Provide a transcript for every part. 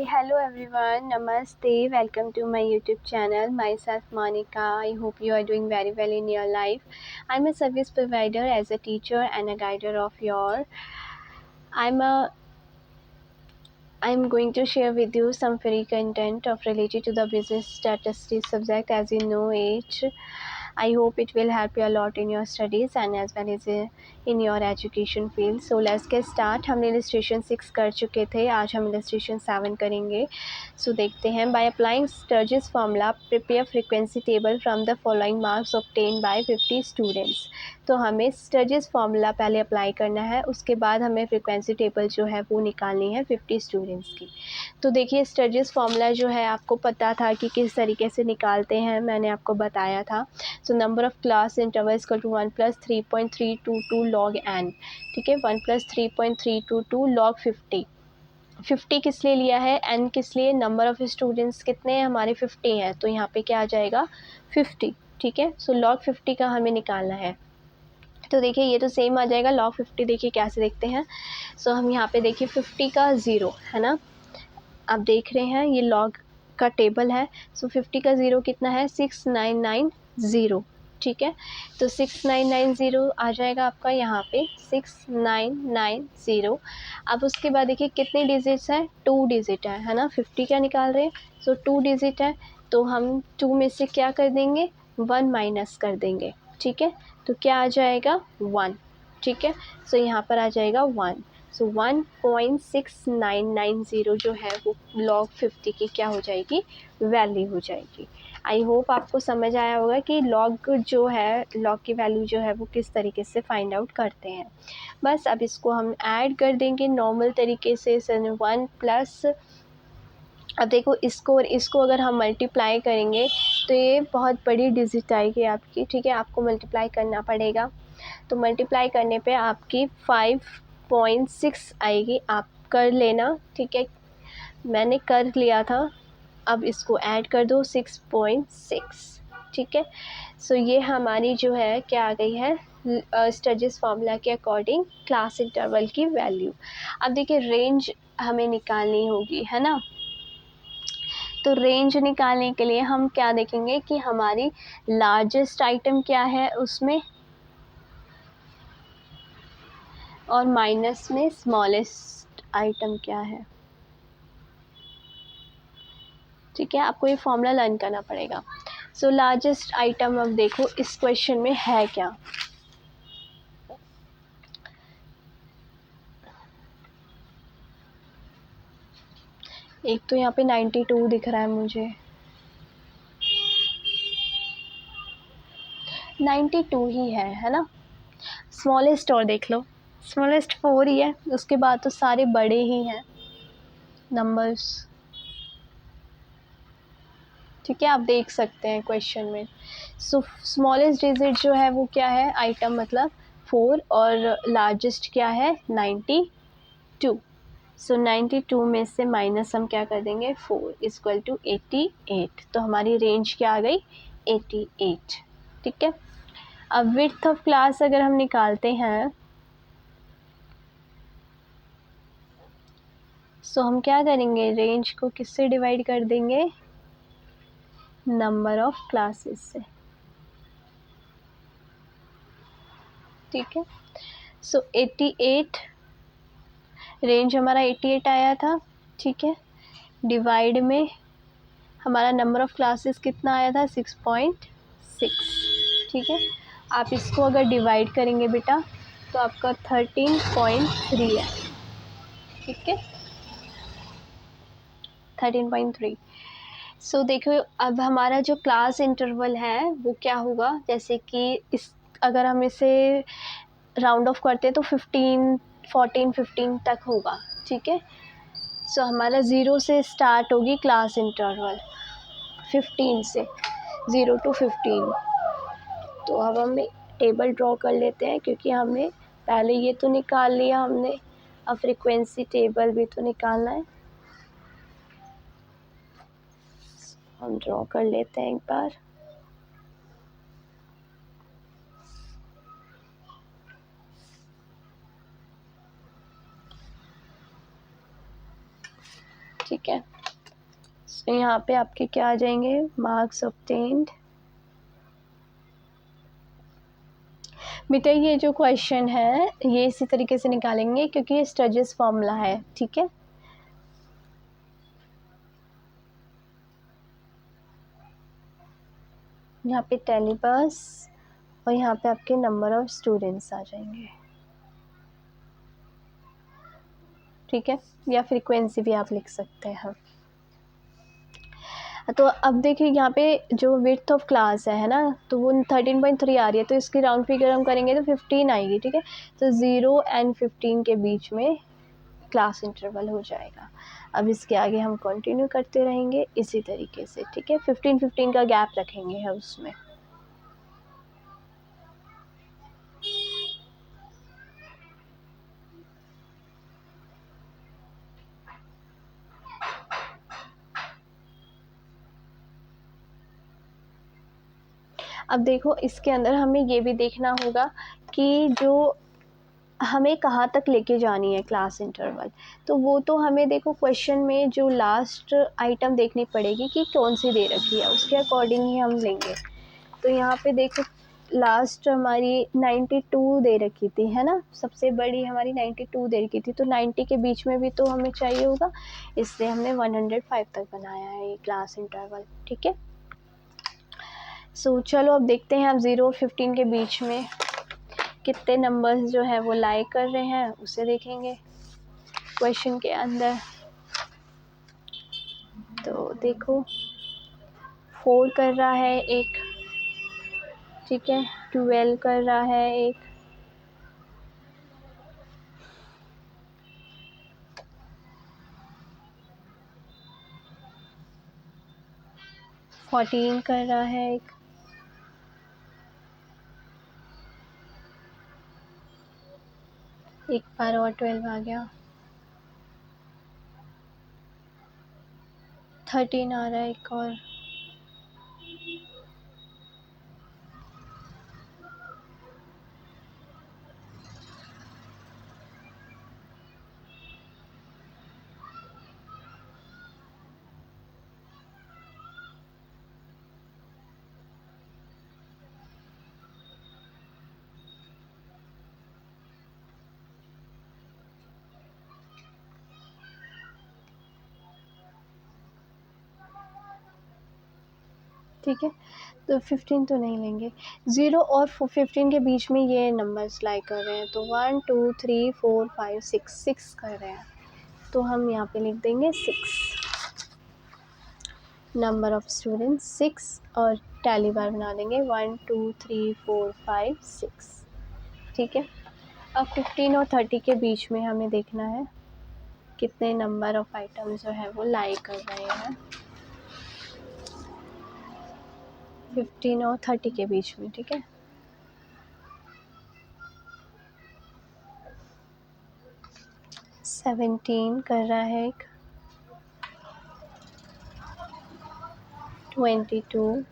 hello everyone, Namaste, welcome to my YouTube channel. Myself Monica. I hope you are doing very well in your life. I'm a service provider as a teacher and a guider of your. I'm going to share with you some free content of related to the business statistics subject. As you know it, I hope it will help you a lot in your studies and as well as in your education field. So let's get start. हमने illustration 6 कर चुके थे, आज हम illustration 7 करेंगे. So देखते हैं. By applying Sturgis formula, prepare frequency table from the following marks obtained by 50 students. तो हमें स्टर्जिस फार्मूला पहले अप्लाई करना है, उसके बाद हमें फ्रीक्वेंसी टेबल जो है वो निकालनी है 50 स्टूडेंट्स की. तो देखिए स्टर्जिस फार्मूला जो है आपको पता था कि किस तरीके से निकालते हैं, मैंने आपको बताया था. So number of class interval equal to 1 + 3.322 log n. ठीक है, 1 + 3.322 log 50. 50 किस लिए लिया है, n किस लिए, नंबर ऑफ़ स्टूडेंट्स कितने हैं हमारे 50 हैं, तो यहाँ पे क्या आ जाएगा 50. ठीक है, सो log 50 का हमें निकालना है. तो देखिए ये तो सेम आ जाएगा. log 50 देखिए कैसे देखते हैं. सो हम यहाँ पे देखिए 50 का 0 है ना, आप देख रहे हैं ये log का टेबल है. सो 50 का 0 कितना है 6990. ठीक है, तो 6990 आ जाएगा आपका यहाँ पे 6990. अब उसके बाद देखिए कितने डिजिट्स हैं, 2 डिजिट है ना. 50 क्या निकाल रहे हैं, सो 2 डिजिट है, तो हम 2 में से क्या कर देंगे 1 माइनस कर देंगे. ठीक है, तो क्या आ जाएगा 1. ठीक है, सो यहाँ पर आ जाएगा 1. सो 1.6990 जो है वो log 50 की क्या हो जाएगी, वैल्यू हो जाएगी. आई होप आपको समझ आया होगा कि log जो है, log की वैल्यू जो है वो किस तरीके से फाइंड आउट करते हैं. बस अब इसको हम ऐड कर देंगे नॉर्मल तरीके से. 1 प्लस, अब देखो इसको और इसको अगर हम मल्टीप्लाई करेंगे तो ये बहुत बड़ी डिजिट आएगी आपकी. ठीक है, आपको मल्टीप्लाई करना पड़ेगा. तो मल्टीप्लाई करने पे आपकी 5.6 आएगी. आप कर लेना. ठीक है, मैंने कर लिया था. अब इसको ऐड कर दो 6.6. ठीक है, सो ये हमारी जो है क्या आ गई है स्टर्जिस फार्मूला के अकॉर्डिंग क्लास इंटरवल की वैल्यू. अब देखिए रेंज हमें निकालनी होगी है ना. तो रेंज निकालने के लिए हम क्या देखेंगे कि हमारी लार्जेस्ट आइटम क्या है उसमें, और माइनस में स्मॉलेस्ट आइटम क्या है. ठीक है, आपको ये फॉर्मूला लर्न करना पड़ेगा. सो लार्जेस्ट आइटम अब देखो इस क्वेश्चन में है क्या. एक तो यहाँ पे 92 दिख रहा है मुझे, 92 ही है ना. स्मॉलेस्ट और देख लो, स्मॉलेस्ट 4 ही है, उसके बाद तो सारे बड़े ही हैं नंबर्स. ठीक है, आप देख सकते हैं क्वेश्चन में. सो स्मॉलेस्ट डिजिट जो है वो क्या है, आइटम मतलब 4, और लार्जेस्ट क्या है 92. सो 92 में से माइनस हम क्या कर देंगे 4 इक्वल टू 88. तो हमारी रेंज क्या आ गई 88. ठीक है, अब विड्थ ऑफ क्लास अगर हम निकालते हैं सो हम क्या करेंगे, रेंज को किससे डिवाइड कर देंगे, नंबर ऑफ क्लासेस से. ठीक है, सो 88, रेंज हमारा 88 आया था. ठीक है, डिवाइड में हमारा नंबर ऑफ़ क्लासेस कितना आया था 6.6. ठीक है, आप इसको अगर डिवाइड करेंगे बेटा तो आपका 13.3 है. ठीक है, 13.3. सो देखो अब हमारा जो क्लास इंटरवल है वो क्या होगा, जैसे कि इस अगर हम इसे राउंड ऑफ करते हैं तो 15 तक होगा. ठीक है, सो हमारा 0 से स्टार्ट होगी क्लास इंटरवल, 15 से 0 to 15. तो अब हम टेबल ड्रॉ कर लेते हैं क्योंकि हमने पहले ये तो निकाल लिया हमने, अब फ्रीक्वेंसी टेबल भी तो निकालना है. हम ड्रॉ कर लेते हैं एक बार. ठीक है। तो यहाँ पे आपके क्या आ जाएंगे, मार्क्स ऑब्टेन्ड। बेटा ये जो क्वेश्चन है ये इसी तरीके से निकालेंगे क्योंकि ये स्टडीज फॉर्मूला है, ठीक है। यहाँ पे टेलीबस और यहाँ पे आपके नंबर ऑफ स्टूडेंट्स आ जाएंगे, ठीक है, या फ्रीक्वेंसी भी आप लिख सकते हैं। तो अब देखिए यहाँ पे जो विड्थ ऑफ क्लास है ना, तो वो 13.3 आ रही है, तो इसकी राउंड फिगर हम करेंगे तो 15 आएगी, ठीक है। तो 0 and 15 के बीच में क्लास इंटरवल हो जाएगा। अब इसके आगे हम कंटिन्यू करते रहेंगे इसी तरीके से, ठीक है। 15-15 का गैप रखेंगे हम उसमें। अब देखो इसके अंदर हमें ये भी देखना होगा कि जो हमें कहाँ तक लेके जानी है क्लास इंटरवल, तो वो तो हमें देखो क्वेश्चन में जो लास्ट आइटम देखनी पड़ेगी कि कौन सी दे रखी है, उसके अकॉर्डिंग ही हम लेंगे। तो यहाँ पे देखो लास्ट हमारी 92 दे रखी थी, है ना, सबसे बड़ी हमारी 92 दे रखी थी, तो 90 के बीच में भी तो हमें चाहिए होगा, इसलिए हमने 105 तक बनाया है ये क्लास इंटरवल, ठीक है। सो चलो अब देखते हैं, अब 0 और 15 के बीच में कितने नंबर्स जो है वो लाई कर रहे हैं उसे देखेंगे क्वेश्चन के अंदर। तो देखो 4 कर रहा है एक, ठीक है, 12 कर रहा है एक, 14 कर रहा है एक बार और 12 आ गया, 13 आ रहा है एक और, ठीक है। तो 15 तो नहीं लेंगे, 0 और 15 के बीच में ये नंबर्स लाई कर रहे हैं, तो 1 2 3 4 5 6 कर रहे हैं, तो हम यहाँ पे लिख देंगे 6, नंबर ऑफ स्टूडेंट्स 6, और टैली बार बना देंगे 1 2 3 4 5 6, ठीक है। अब 15 और 30 के बीच में हमें देखना है कितने नंबर ऑफ आइटम जो है वो लाई कर रहे हैं, 15 और 30 के बीच में, ठीक है। सेवेंटीन कर रहा है एक, 22,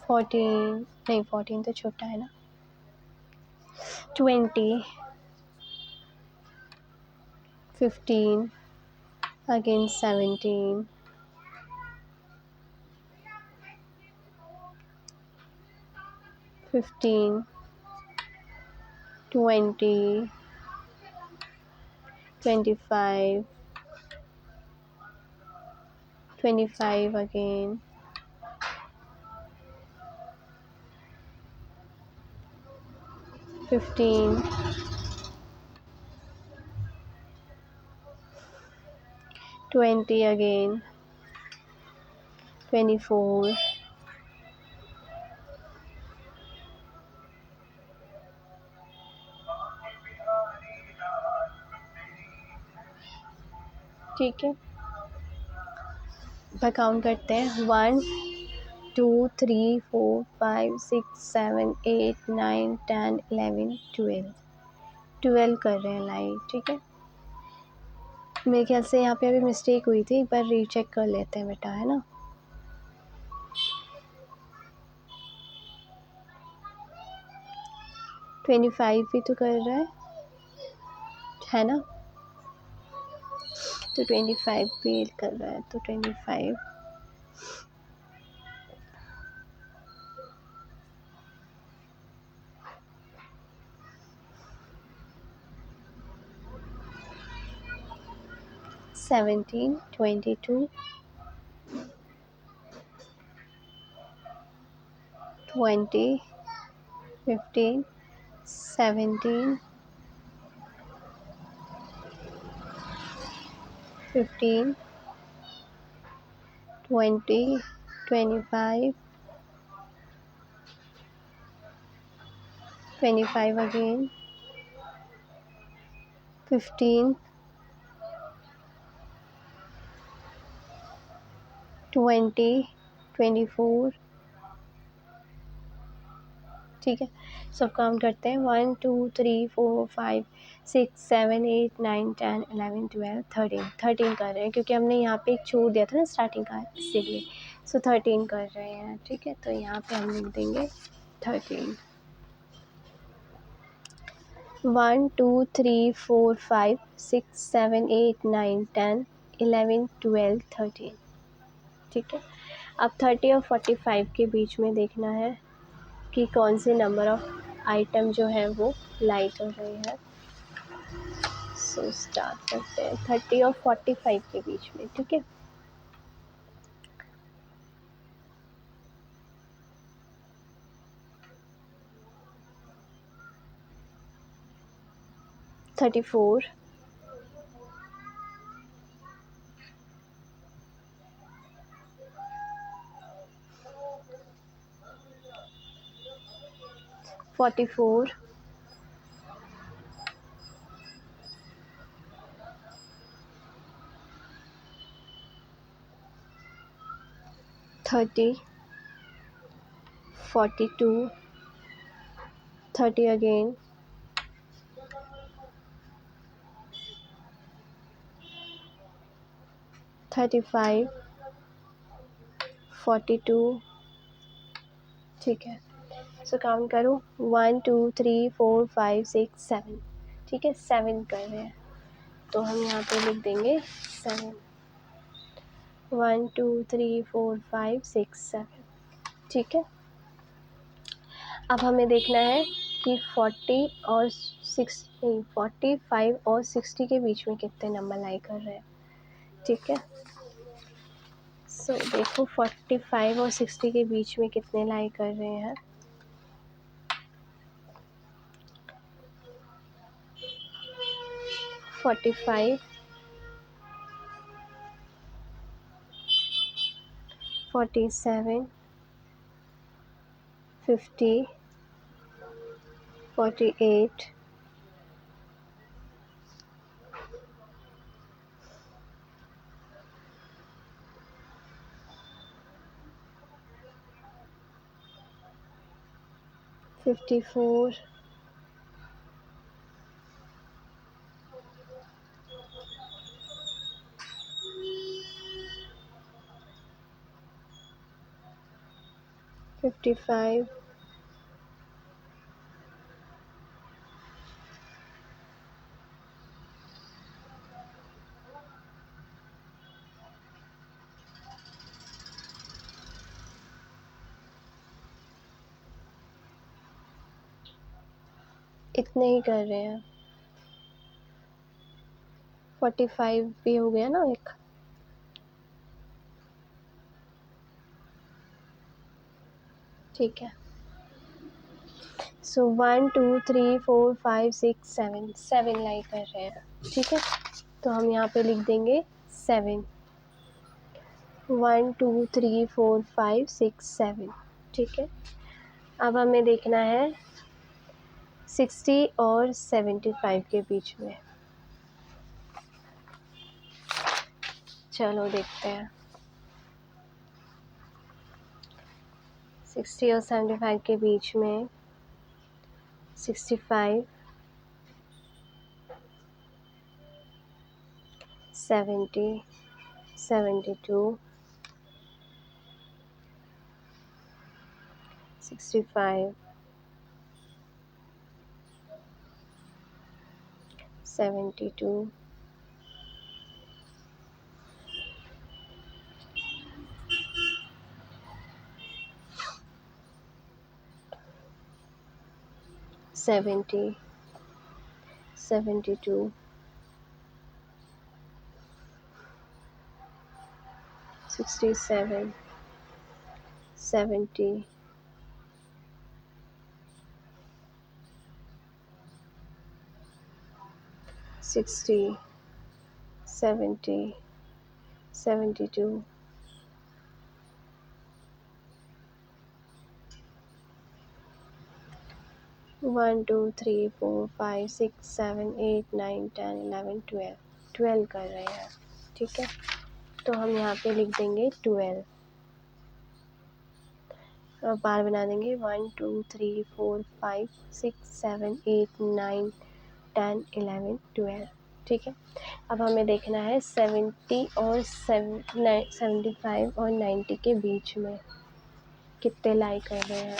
14 नहीं 14 तो छोटा है ना, 20, 15, अगेन 17, 15, 20, 25, 25 again, 15, 20 again, 24, ठीक है। काउंट करते हैं 1 2 3 4 5 6 7 8 9 10 11 12 कर रहे हैं लाइट, ठीक है। मेरे ख्याल से यहाँ पे अभी मिस्टेक हुई थी, एक बार रीचेक कर लेते हैं बेटा, है ना। ट्वेंटी फाइव भी तो कर रहा है ना, तो 25 पे कर रहा है, तो 25 17 22 20 15 17 15 20 25 25 again 15 20 24। ठीक है, सब काउंट करते हैं। 1 2 3 4 5 6 7 8 9 10 11 12 13 13 कर रहे हैं, क्योंकि हमने यहाँ पे एक छोड़ दिया था ना स्टार्टिंग का, इसीलिए। सो 13 कर रहे हैं। ठीक है, तो यहाँ पे हम लिख देंगे 13। 1 2 3 4 5 6 7 8 9 10 11 12 13। ठीक है, अब 30 और 45 के बीच में देखना है कि कौन से नंबर ऑफ आइटम जो है वो लाई कर रहे हैं। सो स्टार्ट करते हैं 30 और 45 के बीच में। ठीक है, थर्टी फोर 44 30 42 30 again 35 42। ठीक है, सो काउंट करो 1 2 3 4 5 6 7। ठीक है, 7 कर रहे हैं, तो हम यहाँ पे लिख देंगे 7। 1 2 3 4 5 6 7। ठीक है, अब हमें देखना है कि 40 और 6 नहीं 45 और 60 के बीच में कितने नंबर लाई कर रहे हैं। ठीक है, सो देखो 45 और 60 के बीच में कितने लाई कर रहे हैं। 45 47 50 48 54 55। इतने ही कर रहे हैं। 45 भी हो गया ना एक। ठीक है, सो 1 2 3 4 5 6 7 7 लाई कर रहे हैं। ठीक है, तो हम यहाँ पे लिख देंगे 7। 1 2 3 4 5 6 7। ठीक है, अब हमें देखना है 60 और 75 के बीच में। चलो देखते हैं 60 और 75 के बीच में 65 70 72 65 72 70, 72, 67, 70, 60, 70, 72, 1, 2, 3, 4, 5, 6, 7, 8, 9, 10, 11, 12, 12 कर रहे हैं। ठीक है, तो हम यहाँ पे लिख देंगे 12 और बार बना देंगे 1, 2, 3, 4, 5, 6, 7, 8, 9, 10, 11, 12। ठीक है, अब हमें देखना है 70 और 75 और 90 के बीच में कितने लाइक कर रहे हैं।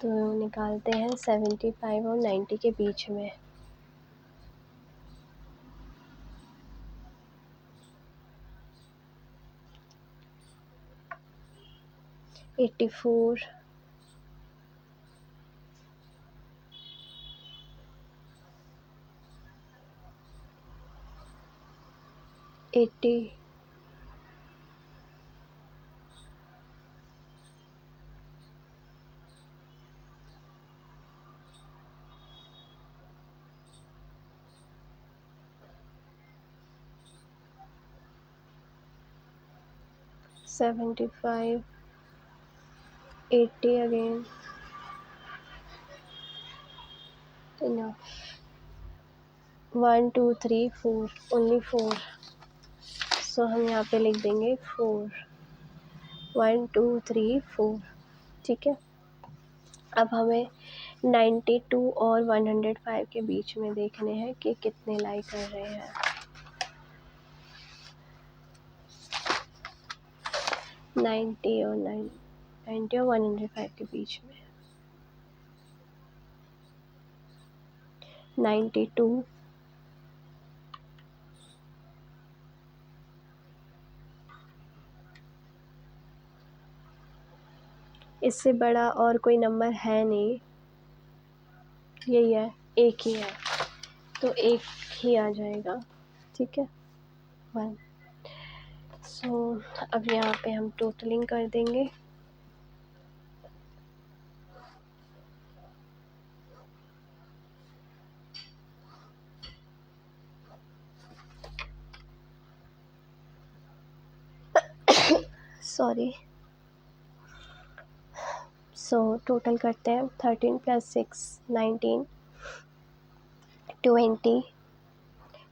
तो निकालते हैं 75 और 90 के बीच में। एट्टी 80, 75, 80 again, enough, 1, 2, 3, 4, only 4, सो हम यहाँ पे लिख देंगे 4, 1, 2, 3, 4। ठीक है, अब हमें 92 और 105 के बीच में देखने हैं कि कितने लाइक कर रहे हैं। 90 और 105 के बीच में। 92, इससे बड़ा और कोई नंबर है नहीं, यही है, एक ही है, तो एक ही आ जाएगा। ठीक है, 1। सो अब यहाँ पे हम टोटलिंग कर देंगे। सॉरी, सो टोटल करते हैं। 13 + 6 19, 20,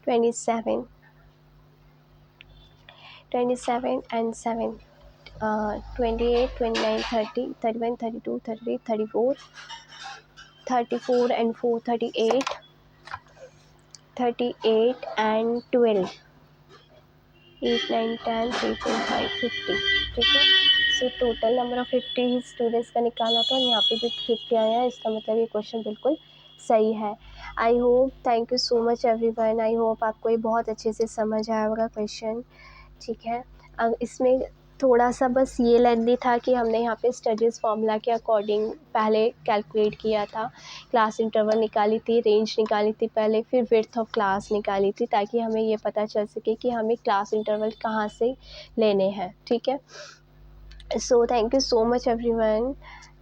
27, 27 and 7, 28, 29, 30, 31, 32, 33, 34, 34 and 4, 38, 38 and 12, 8, 9, 10, 3, 4, 5, 50। ठीक है, so total number of 50 students का निकाला था और यहाँ पे भी 50 आया है, इसका मतलब ये क्वेश्चन बिल्कुल सही है। I hope, thank you so much everyone. I hope आपको ये बहुत अच्छे से समझ आया होगा क्वेश्चन। ठीक है, अब इसमें थोड़ा सा बस ये लेंदी था कि हमने यहाँ पे स्टडीज़ फार्मूला के अकॉर्डिंग पहले कैलकुलेट किया था, क्लास इंटरवल निकाली थी, रेंज निकाली थी पहले, फिर विड्थ ऑफ क्लास निकाली थी, ताकि हमें ये पता चल सके कि हमें क्लास इंटरवल कहाँ से लेने हैं। ठीक है, so thank you so much everyone.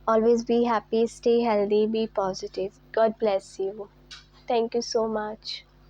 Always be happy, stay healthy, be positive. God bless you. Thank you so much.